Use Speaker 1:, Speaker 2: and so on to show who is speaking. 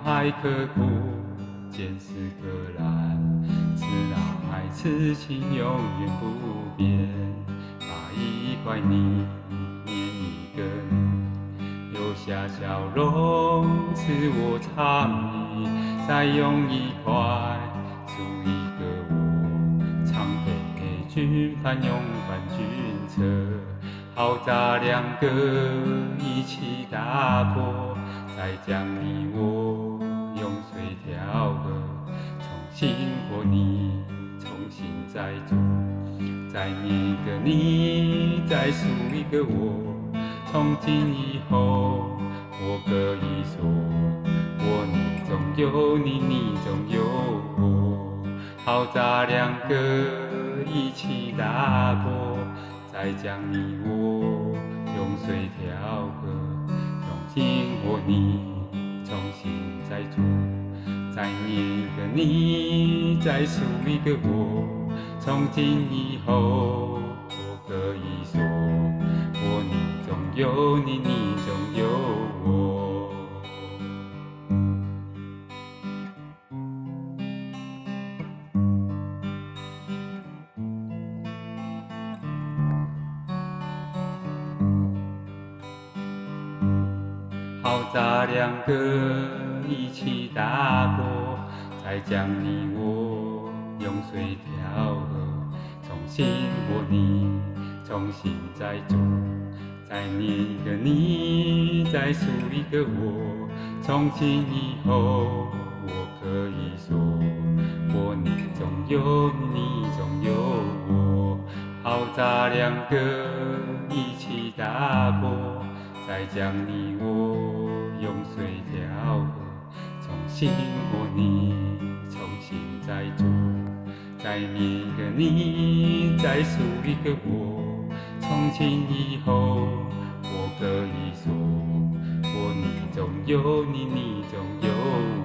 Speaker 1: 海刻骨，见识可难，此脑海此情永远不变。把一块泥捏一个你，留下笑容是我藏匿，再用一块塑一个我，常陪君攀勇伴君侧，好咱两个一起打破，再将你我永水调和，重新活你，重新再做，再捏一个你，再塑一个我，从今以后我可以说，我你中有你，你中有我，好咱两个一起打破，再将你我用水调和，用心活你，重新再做，再捏一个你，再塑一个我，从今以后我可以说，我你中有你，你中有我。好咱两个一起打破，再将你我用水调和，重新活你，重新再做，再捏一个你，再塑一个我，从今以后我可以说，我你中有你，你中有我，好咱两个一起打破，再将你我用水调和，重新活你，重新再做，再捏一个你，再塑一个我，从今以后我可以说，我你中有你，你中有我。